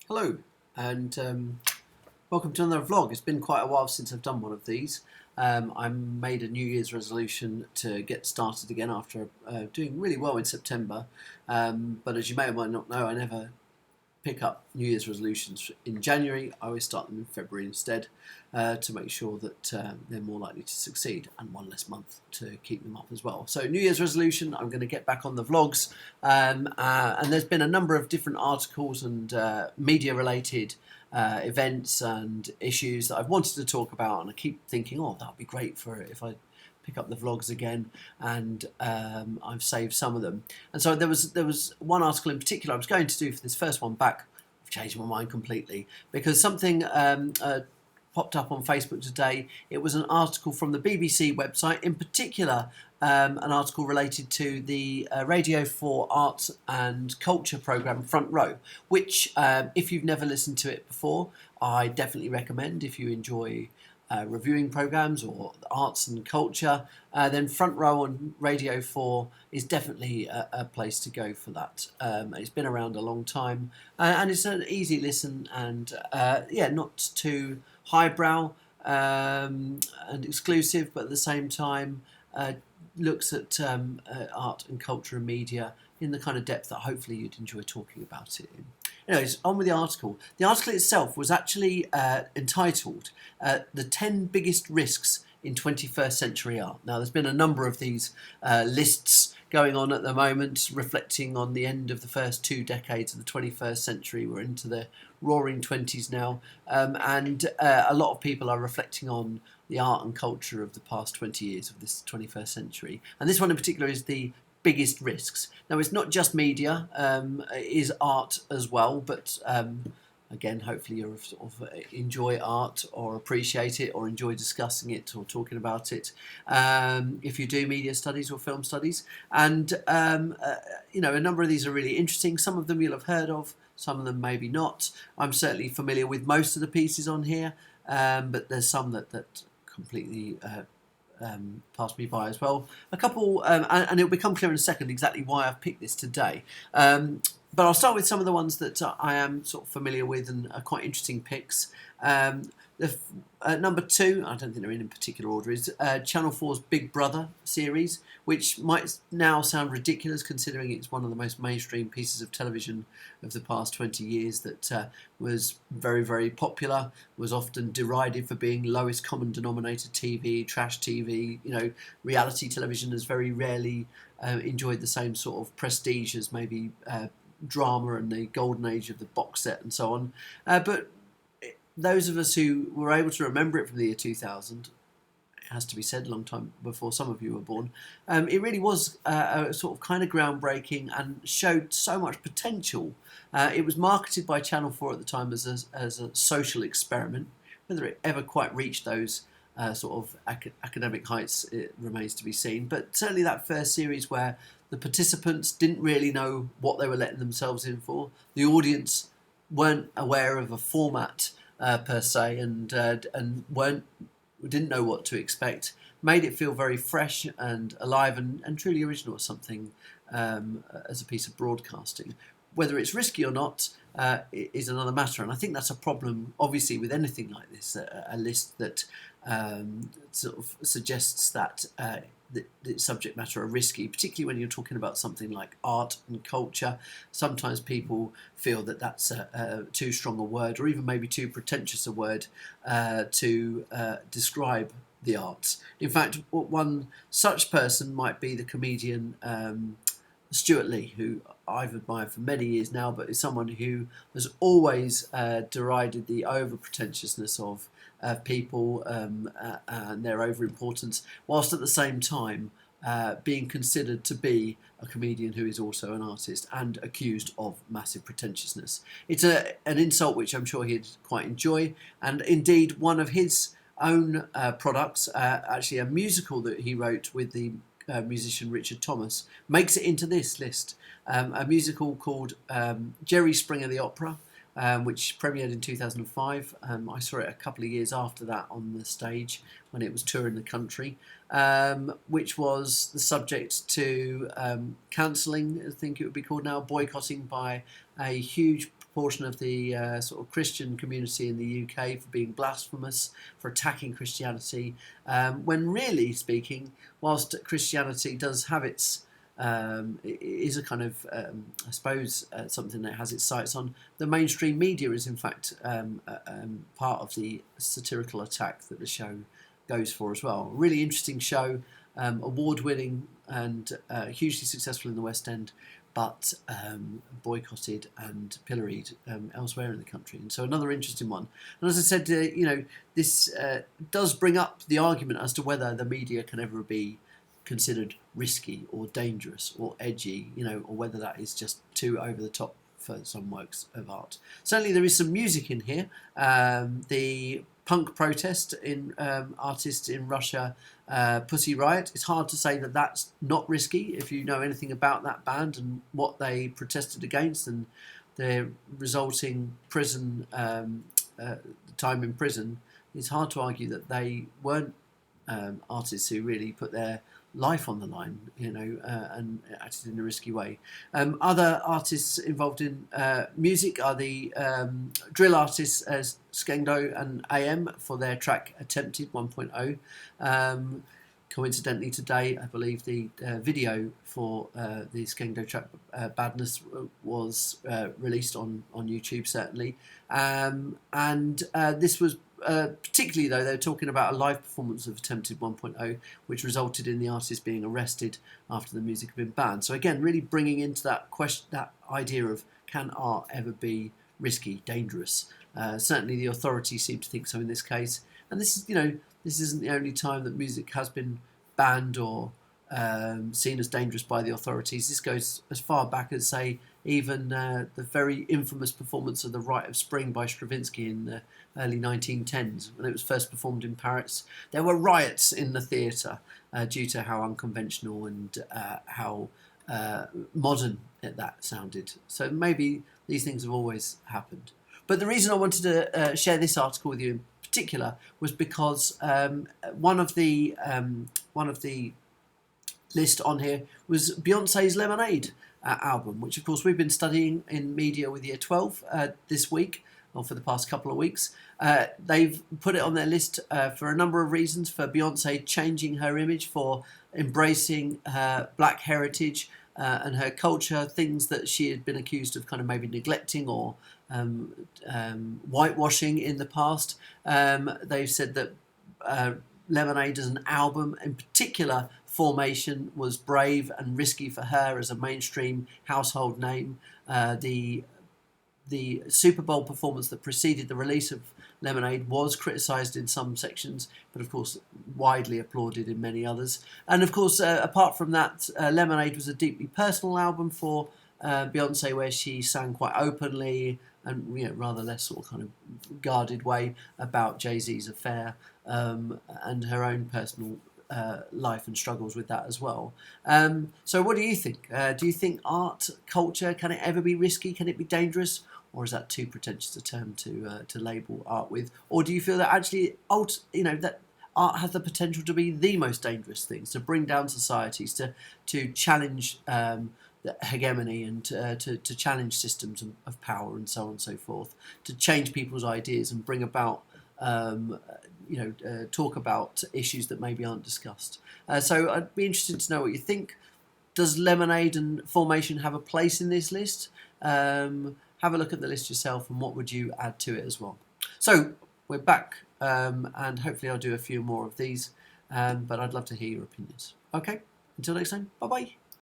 Hello, and welcome to another vlog. It's been quite a while since I've done one of these. I made a New Year's resolution to get started again after doing really well in September. But as you may or might not know, I never pick up New Year's resolutions in January. I always start them in February instead to make sure that they're more likely to succeed, and one less month to keep them up as well. So New Year's resolution, I'm going to get back on the vlogs, and there's been a number of different articles and media related events and issues that I've wanted to talk about, and I keep thinking, oh, that would be great for if I pick up the vlogs again, and I've saved some of them. And so there was one article in particular I was going to do for this first one back. I've changed my mind completely because something popped up on Facebook today. It was an article from the BBC website, in particular an article related to the Radio 4 Arts and Culture programme Front Row, which if you've never listened to it before, I definitely recommend. If you enjoy reviewing programmes or arts and culture, then Front Row on Radio 4 is definitely a place to go for that. It's been around a long time, and it's an easy listen, and not too highbrow and exclusive, but at the same time looks at art and culture and media in the kind of depth that hopefully you'd enjoy talking about it in. Anyways, on with the article. The article itself was actually entitled The 10 Biggest Risks in 21st Century Art. Now, there's been a number of these lists going on at the moment, reflecting on the end of the first 2 decades of the 21st century. We're into the roaring 20s now, and a lot of people are reflecting on the art and culture of the past 20 years of this 21st century. And this one in particular is the biggest risks. Now, it's not just media, it is art as well, but again, hopefully you sort of enjoy art or appreciate it or enjoy discussing it or talking about it if you do media studies or film studies. And a number of these are really interesting. Some of them you'll have heard of, some of them maybe not. I'm certainly familiar with most of the pieces on here, but there's some that completely passed me by as well. A couple, and it'll become clear in a second exactly why I've picked this today. But I'll start with some of the ones that I am sort of familiar with and are quite interesting picks. Number 2, I don't think they're in particular order, is Channel 4's Big Brother series, which might now sound ridiculous considering it's one of the most mainstream pieces of television of the past 20 years that was very, very popular, was often derided for being lowest common denominator TV, trash TV. Reality television has very rarely enjoyed the same sort of prestige as maybe drama and the golden age of the box set and so on. But those of us who were able to remember it from the year 2000, it has to be said, a long time before some of you were born, it really was a sort of kind of groundbreaking and showed so much potential. It was marketed by Channel 4 at the time as a social experiment. Whether it ever quite reached those sort of academic heights, it remains to be seen. But certainly that first series where the participants didn't really know what they were letting themselves in for, the audience weren't aware of a format per se, and didn't know what to expect, made it feel very fresh and alive and truly original as something as a piece of broadcasting. Whether it's risky or not is another matter, and I think that's a problem obviously with anything like this, a list that sort of suggests that the subject matter are risky, particularly when you're talking about something like art and culture. Sometimes people feel that that's too strong a word, or even maybe too pretentious a word to describe the arts. In fact, one such person might be the comedian Stewart Lee, who I've admired for many years now, but is someone who has always derided the over-pretentiousness of people and their over-importance, whilst at the same time being considered to be a comedian who is also an artist and accused of massive pretentiousness. It's an insult which I'm sure he'd quite enjoy, and indeed one of his own products, actually a musical that he wrote with the musician Richard Thomas, makes it into this list. A musical called Jerry Springer the Opera, which premiered in 2005. I saw it a couple of years after that on the stage when it was touring the country, which was the subject to cancelling, I think it would be called now, boycotting by a huge portion of the sort of Christian community in the UK for being blasphemous, for attacking Christianity, when really speaking, whilst Christianity does have its it is a kind of, I suppose, something that has its sights on, the mainstream media is in fact part of the satirical attack that the show goes for as well. Really interesting show, award-winning and hugely successful in the West End, but boycotted and pilloried elsewhere in the country. And so another interesting one. And as I said, this does bring up the argument as to whether the media can ever be considered risky or dangerous or edgy, or whether that is just too over the top for some works of art. Certainly there is some music in here. The punk protest in artists in Russia, Pussy Riot. It's hard to say that that's not risky if you know anything about that band and what they protested against and their resulting prison time in prison. It's hard to argue that they weren't artists who really put their life on the line, and acted in a risky way. Other artists involved in music are the drill artists Skengdo and AM for their track Attempted 1.0. Coincidentally today, I believe the video for the Skengdo track Badness was released on YouTube, certainly. And this was particularly, though, they're talking about a live performance of Attempted 1.0, which resulted in the artist being arrested after the music had been banned. So again, really bringing into that question, that idea of, can art ever be risky, dangerous? Certainly the authorities seem to think so in this case. And this is, this isn't the only time that music has been banned or seen as dangerous by the authorities. This goes as far back as, say, even the very infamous performance of the Rite of Spring by Stravinsky in the early 1910s, when it was first performed in Paris. There were riots in the theatre due to how unconventional and how modern that sounded. So maybe these things have always happened. But the reason I wanted to share this article with you in particular was because one of the list on here was Beyonce's Lemonade album, which of course we've been studying in media with Year 12 this week, or for the past couple of weeks. They've put it on their list for a number of reasons, for Beyonce changing her image, for embracing her black heritage and her culture, things that she had been accused of kind of maybe neglecting or whitewashing in the past. They've said that Lemonade as an album, in particular Formation, was brave and risky for her as a mainstream household name. The Super Bowl performance that preceded the release of Lemonade was criticised in some sections, but of course widely applauded in many others. And of course, apart from that, Lemonade was a deeply personal album for Beyonce, where she sang quite openly and rather less sort of kind of guarded way about Jay-Z's affair and her own personal life and struggles with that as well. So what do you think? Do you think art, culture, can it ever be risky? Can it be dangerous? Or is that too pretentious a term to label art with? Or do you feel that actually, that art has the potential to be the most dangerous things, to bring down societies, to challenge the hegemony and to challenge systems of power and so on and so forth, to change people's ideas and bring about talk about issues that maybe aren't discussed. So I'd be interested to know what you think. Does Lemonade and Formation have a place in this list? Have a look at the list yourself, and what would you add to it as well? So we're back, and hopefully I'll do a few more of these, but I'd love to hear your opinions. Okay, until next time, bye-bye.